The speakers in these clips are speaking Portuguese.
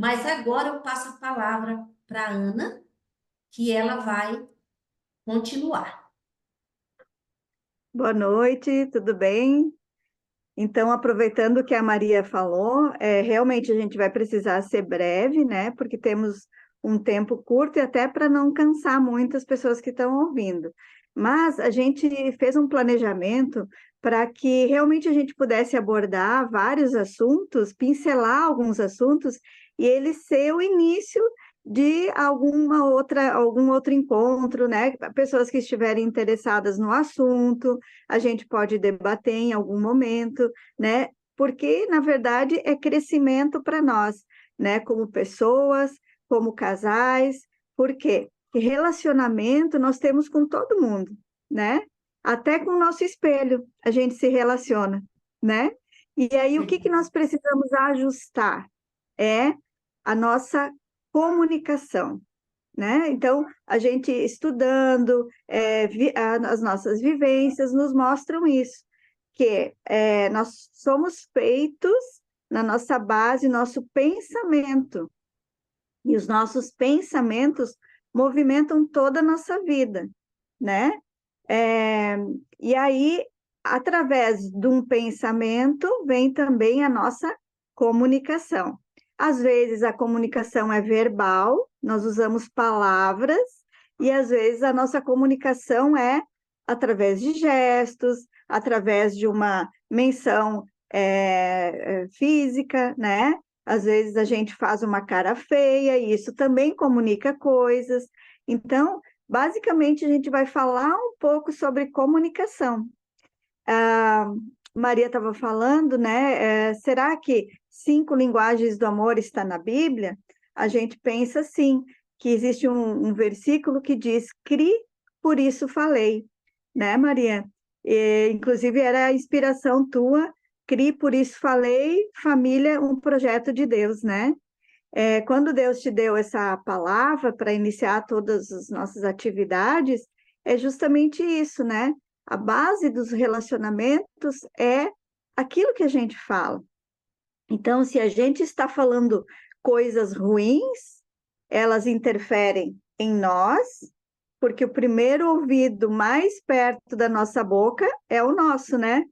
Mas agora eu passo a palavra para a Ana, que ela vai continuar. Boa noite, tudo bem? Então, aproveitando o que a Maria falou, realmente a gente vai precisar ser breve, né? Porque temos um tempo curto e até para não cansar muitas pessoas que estão ouvindo. Mas a gente fez um planejamento para que realmente a gente pudesse abordar vários assuntos, pincelar alguns assuntos e ele ser o início de algum outro encontro, né? Pessoas que estiverem interessadas no assunto, a gente pode debater em algum momento, né? Porque, na verdade, é crescimento para nós, né? Como pessoas, como casais. Por quê? Porque relacionamento nós temos com todo mundo, né? Até com o nosso espelho a gente se relaciona, né? E aí, o que que nós precisamos ajustar? É a nossa comunicação, né? Então, a gente estudando, as nossas vivências nos mostram isso, que nós somos feitos na nossa base, nosso pensamento, e os nossos pensamentos movimentam toda a nossa vida, né? É, e aí, através de um pensamento, vem também a nossa comunicação. Às vezes a comunicação é verbal, nós usamos palavras, e às vezes a nossa comunicação é através de gestos, através de uma menção física, né? Às vezes a gente faz uma cara feia, e isso também comunica coisas. Então, basicamente, a gente vai falar um pouco sobre comunicação. A Maria estava falando, né? Será que 5 linguagens do amor está na Bíblia? A gente pensa assim, que existe um versículo que diz, cri, por isso falei, né, Maria? Inclusive, era a inspiração tua, cri, por isso falei, família, um projeto de Deus, né? Quando Deus te deu essa palavra para iniciar todas as nossas atividades, é justamente isso, né? A base dos relacionamentos é aquilo que a gente fala. Então, se a gente está falando coisas ruins, elas interferem em nós, porque o primeiro ouvido mais perto da nossa boca é o nosso, né?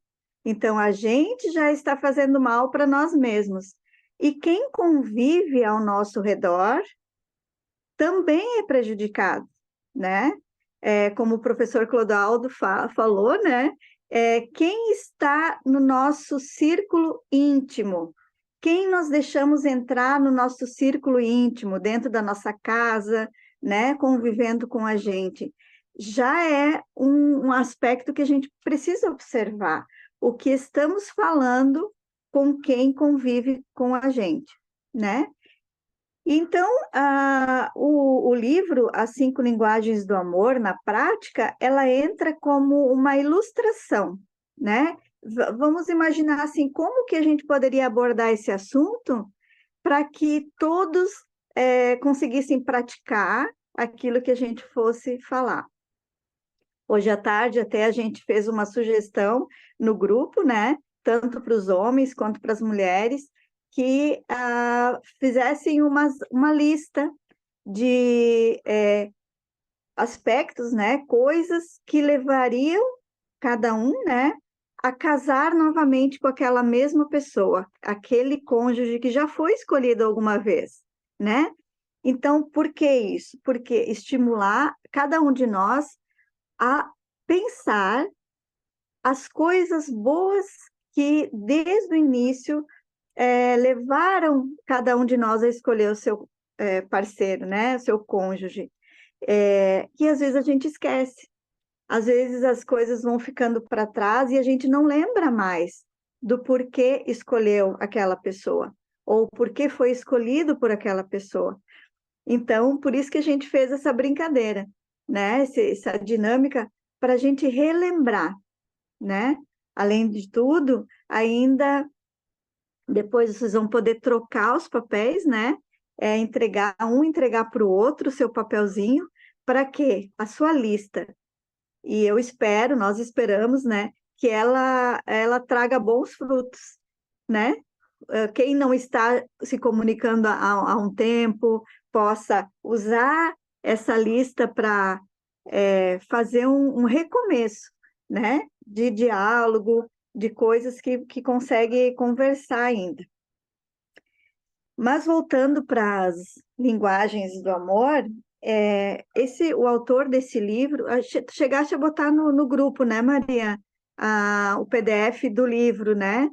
Então, a gente já está fazendo mal para nós mesmos. E quem convive ao nosso redor também é prejudicado, né? Como o professor Clodoaldo falou, né? Quem está no nosso círculo íntimo, quem nós deixamos entrar no nosso círculo íntimo, dentro da nossa casa, né? Convivendo com a gente, já é um aspecto que a gente precisa observar. O que estamos falando com quem convive com a gente, né? Então, o livro As 5 Linguagens do Amor, na prática, ela entra como uma ilustração, né? Vamos imaginar assim, como que a gente poderia abordar esse assunto para que todos conseguissem praticar aquilo que a gente fosse falar. Hoje à tarde até a gente fez uma sugestão no grupo, né? Tanto para os homens quanto para as mulheres, que fizessem uma lista de aspectos, né? Coisas que levariam cada um, né? A casar novamente com aquela mesma pessoa, aquele cônjuge que já foi escolhido alguma vez, né? Então, por que isso? Porque estimular cada um de nós a pensar as coisas boas que, desde o início, levaram cada um de nós a escolher o seu parceiro, né? O seu cônjuge. Que às vezes a gente esquece. Às vezes as coisas vão ficando para trás e a gente não lembra mais do porquê escolheu aquela pessoa, ou porquê foi escolhido por aquela pessoa. Então, por isso que a gente fez essa brincadeira, né? Essa dinâmica para a gente relembrar, né? Além de tudo, ainda depois vocês vão poder trocar os papéis, né? Entregar para o outro o seu papelzinho, para quê? A sua lista. E eu espero, nós esperamos, né? Que ela traga bons frutos, né? quem não está se comunicando há um tempo, possa usar essa lista para fazer um recomeço, né? De diálogo, de coisas que consegue conversar ainda. Mas voltando para as linguagens do amor, o autor desse livro, chegaste a botar no grupo, né, Maria? O PDF do livro, né?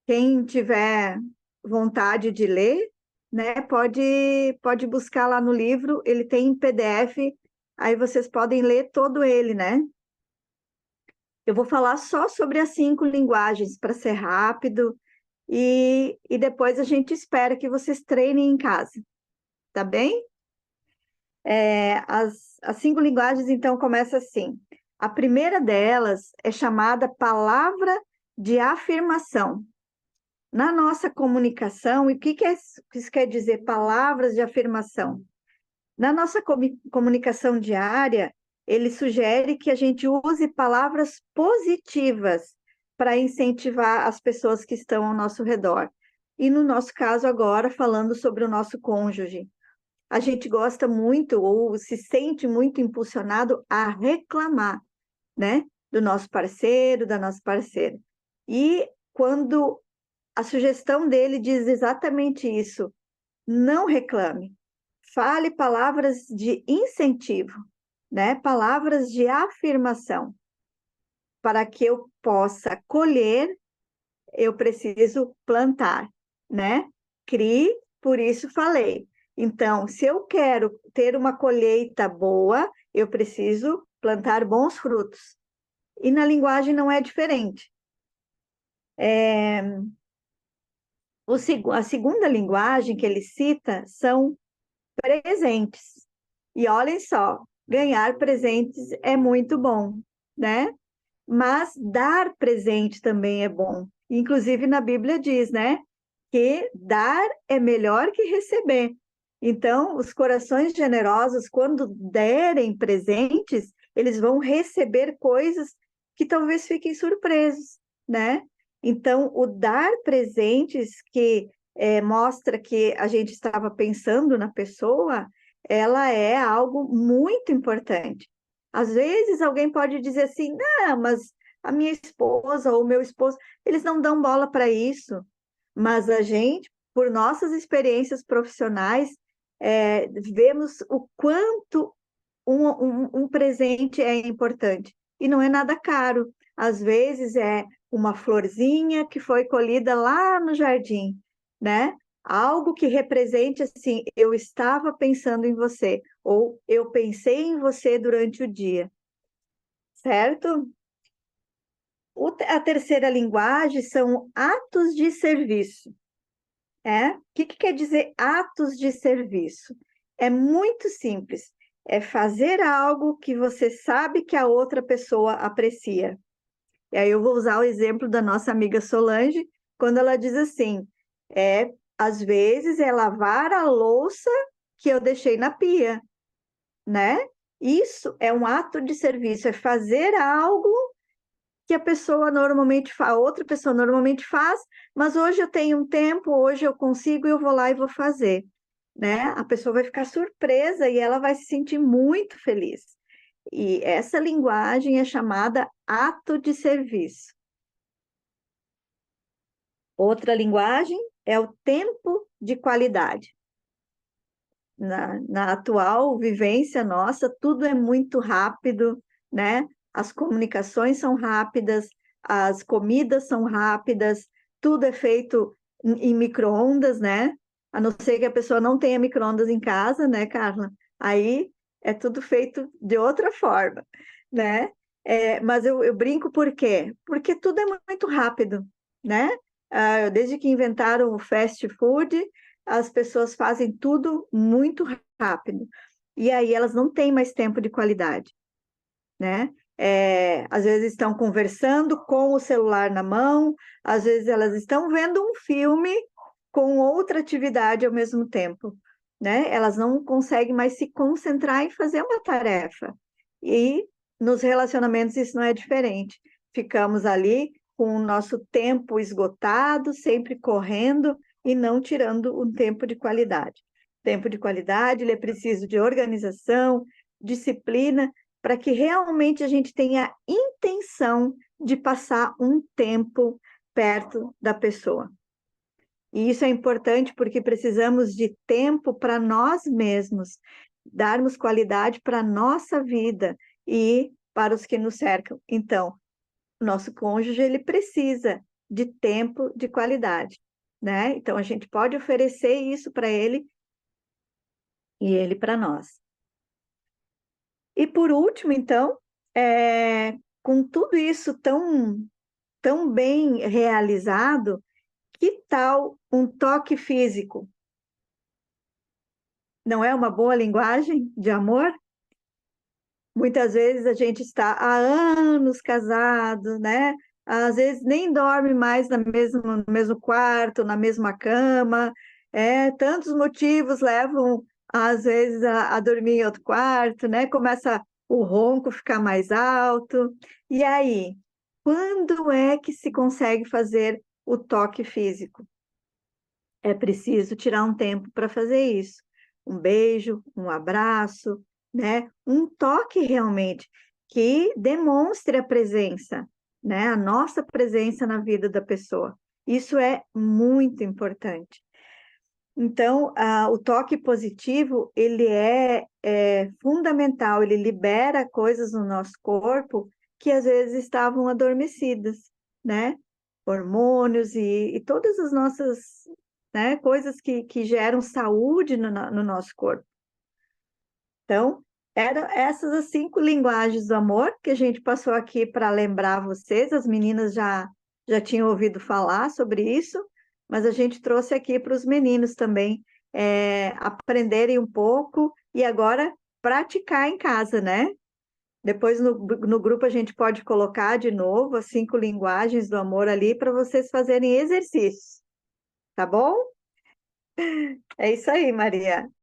Quem tiver vontade de ler, né, pode buscar lá no livro, ele tem em PDF, aí vocês podem ler todo ele, né? Eu vou falar só sobre as 5 linguagens, para ser rápido, e depois a gente espera que vocês treinem em casa, tá bem? As 5 linguagens, então, começam assim. A primeira delas é chamada palavra de afirmação. Na nossa comunicação, e o que isso quer dizer, palavras de afirmação? Na nossa comunicação diária, ele sugere que a gente use palavras positivas para incentivar as pessoas que estão ao nosso redor. E no nosso caso agora, falando sobre o nosso cônjuge, a gente gosta muito ou se sente muito impulsionado a reclamar, né, do nosso parceiro, da nossa parceira. E quando a sugestão dele diz exatamente isso, não reclame, fale palavras de incentivo, né? Palavras de afirmação. Para que eu possa colher, eu preciso plantar, né? Crie, por isso falei. Então, se eu quero ter uma colheita boa, eu preciso plantar bons frutos. E na linguagem não é diferente. A segunda linguagem que ele cita são presentes. E olhem só, ganhar presentes é muito bom, né? Mas dar presente também é bom. Inclusive na Bíblia diz, né? Que dar é melhor que receber. Então, os corações generosos, quando derem presentes, eles vão receber coisas que talvez fiquem surpresos, né? Então, o dar presentes que mostra que a gente estava pensando na pessoa, ela é algo muito importante. Às vezes alguém pode dizer assim, não, mas a minha esposa ou o meu esposo, eles não dão bola para isso. Mas a gente, por nossas experiências profissionais, vemos o quanto um presente é importante. E não é nada caro. Às vezes é uma florzinha que foi colhida lá no jardim, né? Algo que represente assim, eu estava pensando em você, ou eu pensei em você durante o dia, certo? A terceira linguagem são atos de serviço. O que quer dizer atos de serviço? É muito simples. É fazer algo que você sabe que a outra pessoa aprecia. E aí eu vou usar o exemplo da nossa amiga Solange, quando ela diz assim, às vezes é lavar a louça que eu deixei na pia, né? Isso é um ato de serviço, é fazer algo que a outra pessoa normalmente faz, mas hoje eu tenho um tempo, hoje eu consigo e eu vou lá e vou fazer, né? A pessoa vai ficar surpresa e ela vai se sentir muito feliz. E essa linguagem é chamada ato de serviço. Outra linguagem é o tempo de qualidade. Na atual vivência nossa, tudo é muito rápido, né? As comunicações são rápidas, as comidas são rápidas, tudo é feito em micro-ondas, né? A não ser que a pessoa não tenha micro-ondas em casa, né, Carla? Aí é tudo feito de outra forma, né? Mas eu brinco por quê? Porque tudo é muito rápido, né? Desde que inventaram o fast food, as pessoas fazem tudo muito rápido. E aí elas não têm mais tempo de qualidade, né? Às vezes estão conversando com o celular na mão, às vezes elas estão vendo um filme com outra atividade ao mesmo tempo, né? Elas não conseguem mais se concentrar em fazer uma tarefa. E nos relacionamentos isso não é diferente. Ficamos ali com o nosso tempo esgotado, sempre correndo e não tirando um tempo de qualidade. Tempo de qualidade, ele é preciso de organização, disciplina, para que realmente a gente tenha intenção de passar um tempo perto da pessoa. E isso é importante porque precisamos de tempo para nós mesmos, darmos qualidade para a nossa vida e para os que nos cercam. Então, o nosso cônjuge, ele precisa de tempo de qualidade, né? Então, a gente pode oferecer isso para ele e ele para nós. E por último, então, com tudo isso tão bem realizado, que tal um toque físico? Não é uma boa linguagem de amor? Muitas vezes a gente está há anos casado, né? Às vezes nem dorme mais no mesmo quarto, na mesma cama. Tantos motivos levam, às vezes, a dormir em outro quarto, né? Começa o ronco ficar mais alto. E aí, quando é que se consegue fazer o toque físico? É preciso tirar um tempo para fazer isso. Um beijo, um abraço, né? Um toque realmente que demonstre a presença, né? A nossa presença na vida da pessoa. Isso é muito importante. Então, o toque positivo, ele é fundamental, ele libera coisas no nosso corpo que às vezes estavam adormecidas, né? Hormônios e todas as nossas, né, coisas que geram saúde no nosso corpo. Então, eram essas as 5 linguagens do amor que a gente passou aqui para lembrar vocês. As meninas já tinham ouvido falar sobre isso, mas a gente trouxe aqui para os meninos também aprenderem um pouco e agora praticar em casa, né? Depois no grupo a gente pode colocar de novo as 5 linguagens do amor ali para vocês fazerem exercícios, tá bom? É isso aí, Maria.